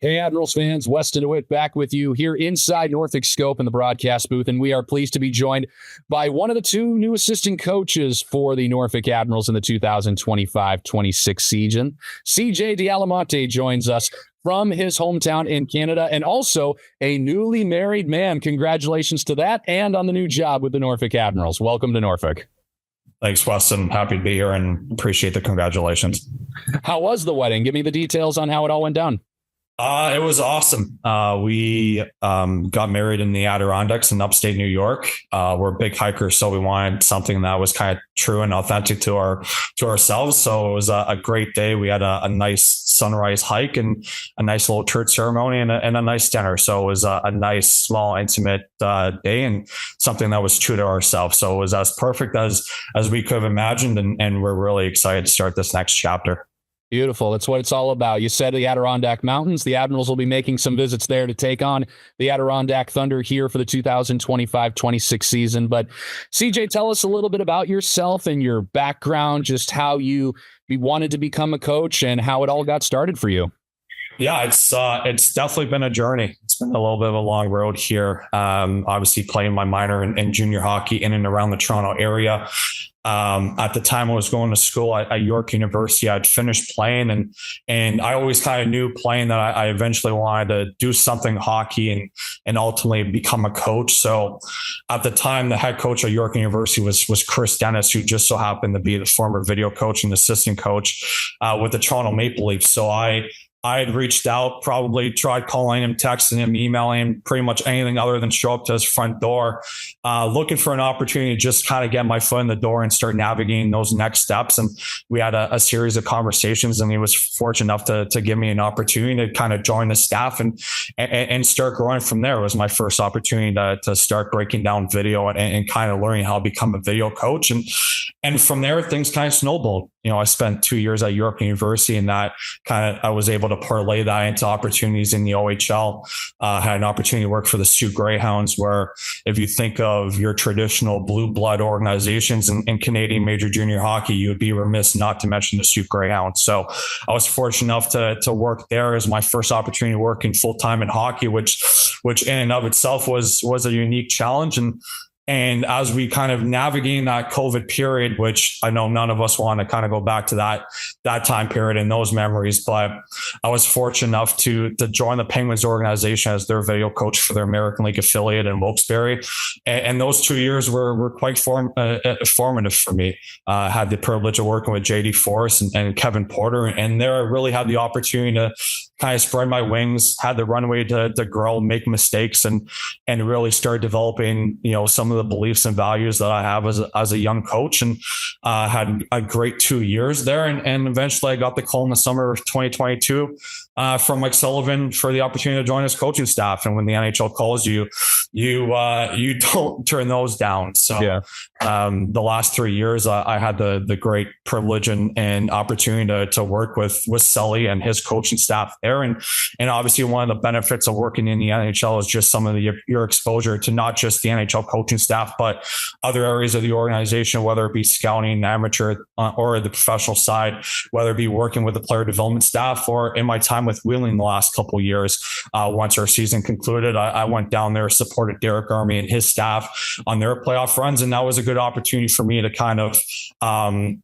Hey, Admirals fans, Weston DeWitt back with you here inside Norfolk Scope in the broadcast booth, and we are pleased to be joined by one of the two new assistant coaches for the Norfolk Admirals in the 2025-26 season. CJ D'Alamonte joins us from his hometown in Canada, and also a newly married man. Congratulations to that, and on the new job with the Norfolk Admirals. Welcome to Norfolk. Thanks, Weston. Happy to be here and appreciate the congratulations. How was the wedding? Give me the details on how it all went down. It was awesome. We got married in the Adirondacks in upstate New York. We're big hikers, so we wanted something that was kind of true and authentic to ourselves. So it was a great day. We had a nice sunrise hike and a nice little church ceremony and a nice dinner. So it was a nice, small, intimate day and something that was true to ourselves. So it was as perfect as we could have imagined, and we're really excited to start this next chapter. Beautiful. That's what it's all about. You said the Adirondack Mountains. The Admirals will be making some visits there to take on the Adirondack Thunder here for the 2025-26 season. But CJ, tell us a little bit about yourself and your background, just how you wanted to become a coach and how it all got started for you. Yeah, it's definitely been a journey. It's been a little bit of a long road here. Obviously playing my minor in junior hockey in and around the Toronto area. At the time I was going to school at York University, I'd finished playing and I always kind of knew playing that I eventually wanted to do something hockey and ultimately become a coach. So at the time, the head coach at York University was Chris Dennis, who just so happened to be the former video coach and assistant coach with the Toronto Maple Leafs. So I had reached out, probably tried calling him, texting him, emailing him, pretty much anything other than show up to his front door, looking for an opportunity to just kind of get my foot in the door and start navigating those next steps. And we had a series of conversations, and he was fortunate enough to give me an opportunity to kind of join the staff and start growing from there. It was my first opportunity to start breaking down video and kind of learning how to become a video coach. And from there, things kind of snowballed. You know, I spent 2 years at York University, and that I was able to parlay that into opportunities in the OHL. Had an opportunity to work for the Sioux Greyhounds, where if you think of your traditional blue blood organizations in Canadian major junior hockey, you would be remiss not to mention the Sioux Greyhounds. So I was fortunate enough to work there as my first opportunity to work in full-time in hockey, which in and of itself was a unique challenge. And as we kind of navigate that COVID period, which I know none of us want to kind of go back to that time period and those memories, but I was fortunate enough to join the Penguins organization as their video coach for their American League affiliate in Wilkes-Barre. And those 2 years were quite formative for me. I had the privilege of working with JD Forrest and Kevin Porter, and there I really had the opportunity to kind of spread my wings, had the runway to grow, make mistakes, and really start developing, some of the beliefs and values that I have as a young coach, and had a great 2 years there. And eventually I got the call in the summer of 2022 from Mike Sullivan for the opportunity to join his coaching staff. And when the NHL calls you don't turn those down. So yeah. The last 3 years, I had the great privilege and opportunity to work with Sully and his coaching staff there. And obviously one of the benefits of working in the NHL is just some of your exposure to not just the NHL coaching staff, but other areas of the organization, whether it be scouting, amateur, or the professional side, whether it be working with the player development staff, or in my time with Wheeling the last couple of years. Once our season concluded, I went down there, supported Derek Army and his staff on their playoff runs. And that was a good opportunity for me to kind of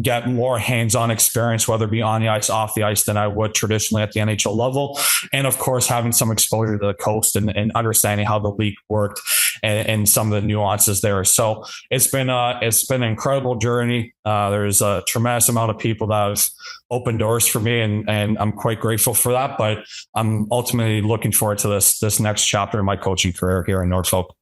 get more hands-on experience, whether it be on the ice, off the ice, than I would traditionally at the NHL level. And of course, having some exposure to the coast and understanding how the league worked and some of the nuances there. So it's been an incredible journey. There's a tremendous amount of people that have opened doors for me, and I'm quite grateful for that. But I'm ultimately looking forward to this next chapter in my coaching career here in Norfolk.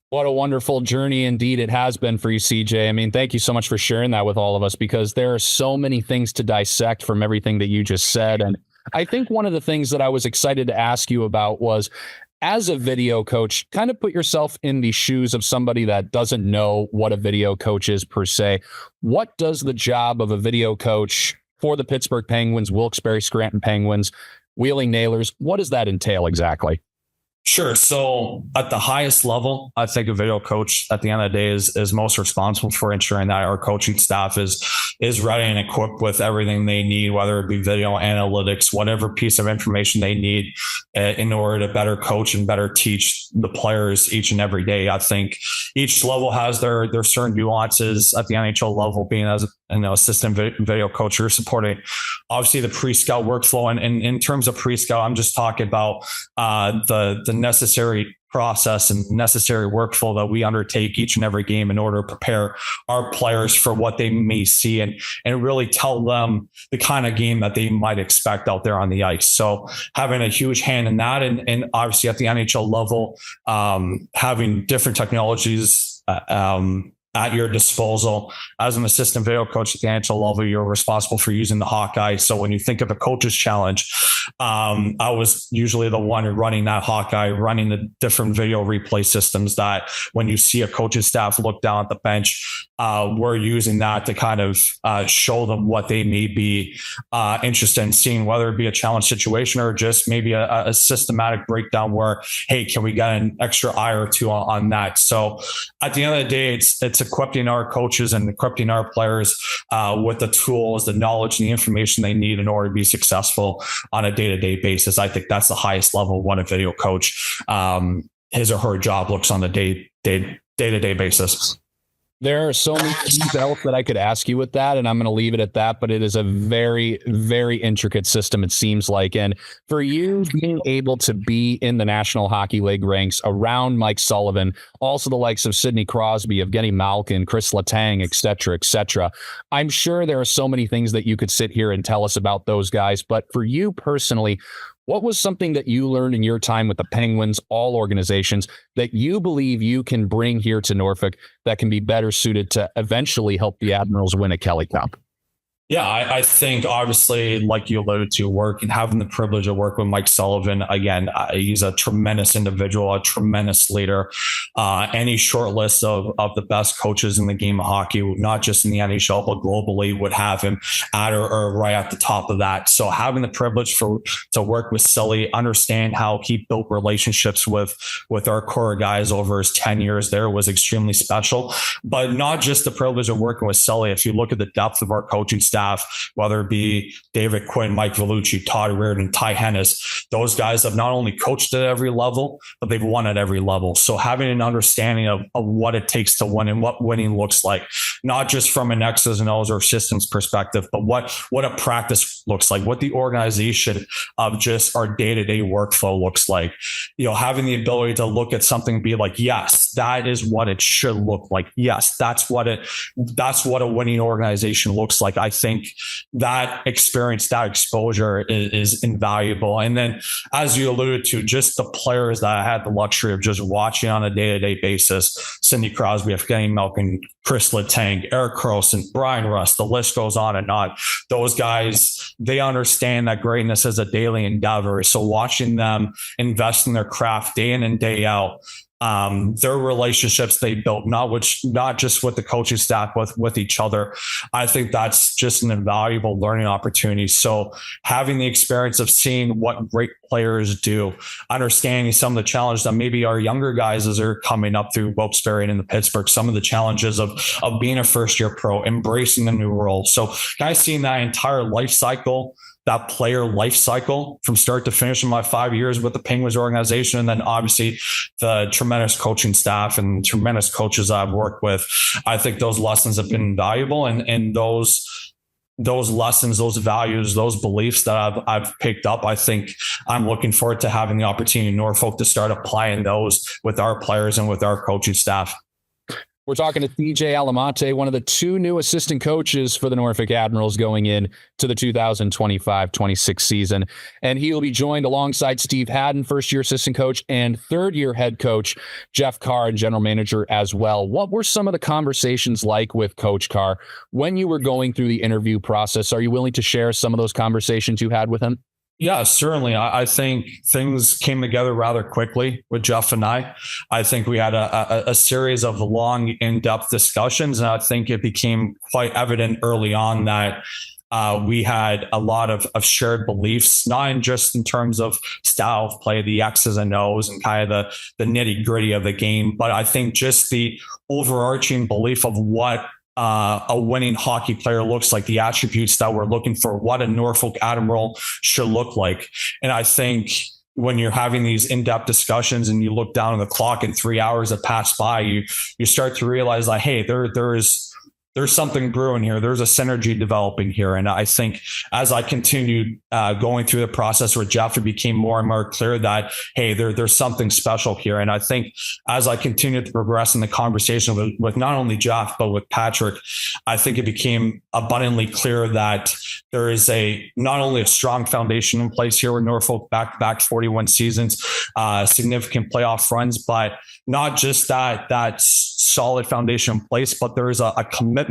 What a wonderful journey indeed it has been for you, CJ. I mean, thank you so much for sharing that with all of us, because there are so many things to dissect from everything that you just said. And I think one of the things that I was excited to ask you about was, as a video coach, kind of put yourself in the shoes of somebody that doesn't know what a video coach is per se. What does the job of a video coach for the Pittsburgh Penguins, Wilkes-Barre Scranton Penguins, Wheeling Nailers, what does that entail exactly? Sure. So at the highest level, I think a video coach at the end of the day is most responsible for ensuring that our coaching staff is ready and equipped with everything they need, whether it be video analytics, whatever piece of information they need in order to better coach and better teach the players each and every day. I think each level has their certain nuances. At the NHL level, being as an assistant video coach, you're supporting obviously the pre-scout workflow. And in terms of pre-scout, I'm just talking about the necessary process and necessary workflow that we undertake each and every game in order to prepare our players for what they may see and really tell them the kind of game that they might expect out there on the ice. So having a huge hand in that, and obviously at the NHL level, having different technologies at your disposal. As an assistant video coach at the NHL level, you're responsible for using the Hawkeye. So when you think of a coach's challenge, I was usually the one running that Hawkeye, running the different video replay systems that when you see a coach's staff look down at the bench, we're using that to kind of show them what they may be interested in seeing, whether it be a challenge situation or just maybe a systematic breakdown where, hey, can we get an extra eye or two on that? So at the end of the day, it's equipping our coaches and equipping our players with the tools, the knowledge, and the information they need in order to be successful on a day-to-day basis. I think that's the highest level what a video coach, his or her job looks on a day-to-day basis. There are so many things else that I could ask you with that, and I'm going to leave it at that, but it is a very, very intricate system, it seems like. And for you being able to be in the National Hockey League ranks around Mike Sullivan, also the likes of Sidney Crosby, Evgeny Malkin, Chris Letang, et cetera, I'm sure there are so many things that you could sit here and tell us about those guys. But for you personally, what was something that you learned in your time with the Penguins, all organizations, that you believe you can bring here to Norfolk that can be better suited to eventually help the Admirals win a Kelly Cup? Yeah, I think obviously, like you alluded to, having the privilege of work with Mike Sullivan. Again, he's a tremendous individual, a tremendous leader. Any short list of the best coaches in the game of hockey, not just in the NHL, but globally, would have him at or right at the top of that. So having the privilege to work with Sully, understand how he built relationships with our core guys over his 10 years there was extremely special. But not just the privilege of working with Sully. If you look at the depth of our coaching staff, whether it be David Quinn, Mike Vellucci, Todd Reardon, Ty Hennis, those guys have not only coached at every level, but they've won at every level. So having an understanding of what it takes to win and what winning looks like, not just from an X's and O's or systems perspective, but what a practice looks like, what the organization of just our day-to-day workflow looks like. Having the ability to look at something and be like, yes, that is what it should look like. Yes, that's what a winning organization looks like. I think that experience, that exposure is invaluable. And then, as you alluded to, just the players that I had the luxury of just watching on a day-to-day basis, Sidney Crosby, Evgeny Malkin, Chris Letang, Erik Karlsson, Brian Rust, the list goes on and on. Those guys, they understand that greatness is a daily endeavor. So watching them invest in their craft day in and day out, their relationships they built, not just with the coaching staff, with each other. I think that's just an invaluable learning opportunity. So having the experience of seeing what great players do, understanding some of the challenges that maybe our younger guys as they're coming up through Wilkes-Barre and in the Pittsburgh, some of the challenges of being a first-year pro, embracing the new role. So guys seeing that entire life cycle, that player life cycle from start to finish in my 5 years with the Penguins organization. And then obviously the tremendous coaching staff and tremendous coaches I've worked with. I think those lessons have been invaluable, and those lessons, those values, those beliefs that I've picked up, I think I'm looking forward to having the opportunity in Norfolk to start applying those with our players and with our coaching staff. We're talking to TJ Alamante, one of the two new assistant coaches for the Norfolk Admirals going in to the 2025-26 season. And he will be joined alongside Steve Haddon, first-year assistant coach, and third-year head coach Jeff Carr, and general manager as well. What were some of the conversations like with Coach Carr when you were going through the interview process? Are you willing to share some of those conversations you had with him? Yeah, certainly. I think things came together rather quickly with Jeff and I. I think we had a series of long, in-depth discussions, and I think it became quite evident early on that We had a lot of shared beliefs, not just in terms of style of play, the X's and O's and kind of the nitty gritty of the game, but I think just the overarching belief of what a winning hockey player looks like, the attributes that we're looking for, what a Norfolk Admiral should look like. And I think when you're having these in-depth discussions and you look down at the clock and 3 hours have passed by, you start to realize like, hey, there's something brewing here. There's a synergy developing here. And I think as I continued going through the process with Jeff, it became more and more clear that, hey, there's something special here. And I think as I continued to progress in the conversation with not only Jeff, but with Patrick, I think it became abundantly clear that there is not only a strong foundation in place here with Norfolk back 41 seasons, significant playoff runs, but not just that solid foundation in place, but there is a commitment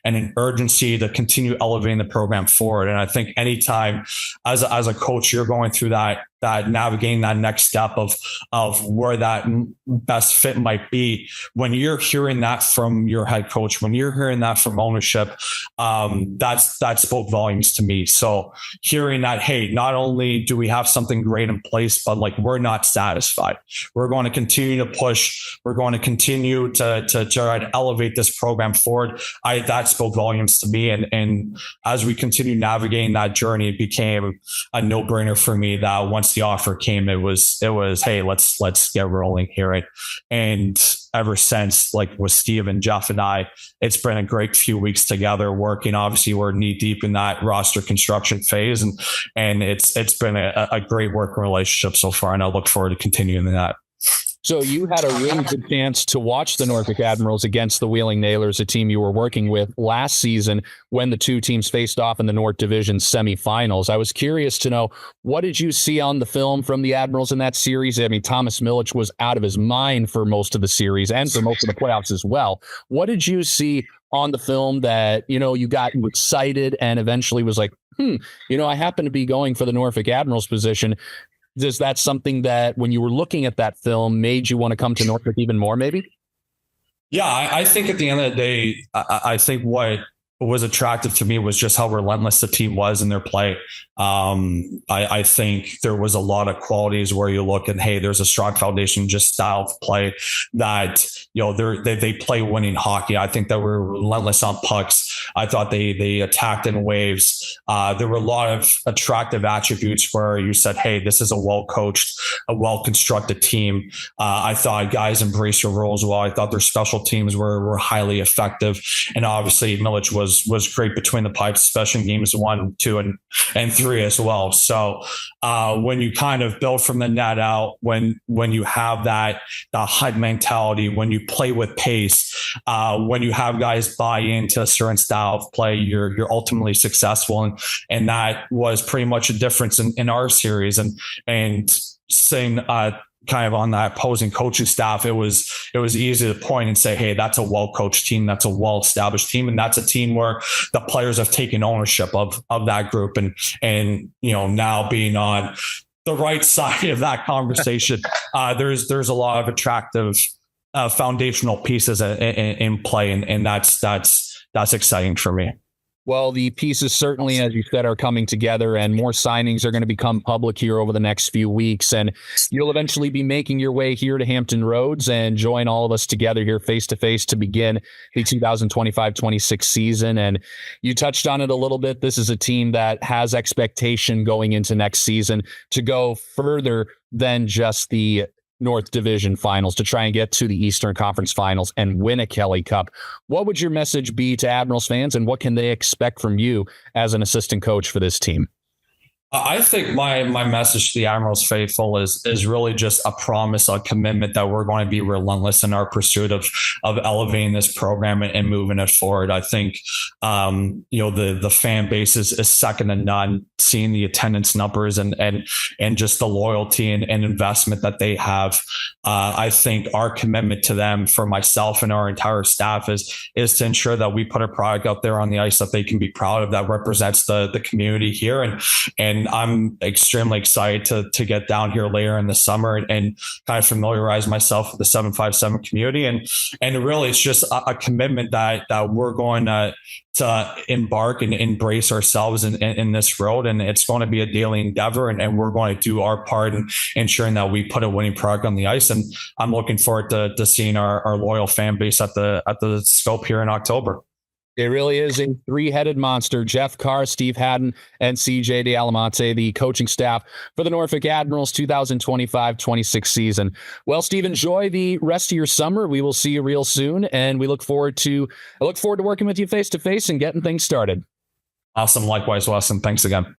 and an urgency to continue elevating the program forward. And I think anytime as a coach, you're going through that navigating that next step of where that best fit might be, when you're hearing that from your head coach, when you're hearing that from ownership, that spoke volumes to me. So hearing that, hey, not only do we have something great in place, but like we're not satisfied. We're going to continue to push. We're going to continue to try to elevate this program forward. That spoke volumes to me. And as we continue navigating that journey, it became a no-brainer for me that once the offer came, it was, hey, let's get rolling here. And ever since, like with Steve and Jeff and I, it's been a great few weeks together working. Obviously, we're knee deep in that roster construction phase, and it's been a great working relationship so far, and I look forward to continuing that. So you had a really good chance to watch the Norfolk Admirals against the Wheeling Nailers, a team you were working with last season when the two teams faced off in the North Division semifinals. I was curious to know, what did you see on the film from the Admirals in that series? I mean, Thomas Milic was out of his mind for most of the series and for most of the playoffs as well. What did you see on the film that, you got excited and eventually was like, I happen to be going for the Norfolk Admirals position? Is that something that when you were looking at that film made you want to come to Norfolk even more, maybe? Yeah, I think at the end of the day, I think what was attractive to me was just how relentless the team was in their play. I think there was a lot of qualities where you look and, hey, there's a strong foundation, just style of play that, they play winning hockey. I think that we're relentless on pucks. I thought they attacked in waves. There were a lot of attractive attributes where you said, hey, this is a well-coached, a well-constructed team. I thought guys embraced their roles well. I thought their special teams were highly effective. And obviously Milic was great between the pipes, especially in games 1, 2, and 3 as well. So when you kind of build from the net out, when you have the HUD mentality, when you play with pace, when you have guys buy into a certain style of play, you're ultimately successful. And that was pretty much a difference in our series. And saying kind of on that opposing coaching staff, it was easy to point and say, hey, that's a well-coached team. That's a well-established team. And that's a team where the players have taken ownership of that group. And now being on the right side of that conversation, there's a lot of attractive foundational pieces in play. And that's exciting for me. Well, the pieces certainly, as you said, are coming together, and more signings are going to become public here over the next few weeks. And you'll eventually be making your way here to Hampton Roads and join all of us together here face to face to begin the 2025-26 season. And you touched on it a little bit. This is a team that has expectation going into next season to go further than just the North Division finals, to try and get to the Eastern Conference finals and win a Kelly Cup. What would your message be to Admirals fans, and what can they expect from you as an assistant coach for this team? I think my message to the Admirals faithful is really just a promise, a commitment that we're going to be relentless in our pursuit of elevating this program and moving it forward. I think the fan base is second to none, seeing the attendance numbers and just the loyalty and investment that they have. I think our commitment to them, for myself and our entire staff, is to ensure that we put a product out there on the ice that they can be proud of, that represents the community here and And I'm extremely excited to get down here later in the summer and kind of familiarize myself with the 757 community. And really, it's just a commitment that we're going to embark and embrace ourselves in this road. And it's going to be a daily endeavor, and we're going to do our part in ensuring that we put a winning product on the ice. And I'm looking forward to seeing our loyal fan base at the scope here in October. It really is a three-headed monster. Jeff Carr, Steve Haddon, and CJ DeAlamonte, the coaching staff for the Norfolk Admirals 2025-26 season. Well, Steve, enjoy the rest of your summer. We will see you real soon, and I look forward to working with you face-to-face and getting things started. Awesome. Likewise, Weston. Thanks again.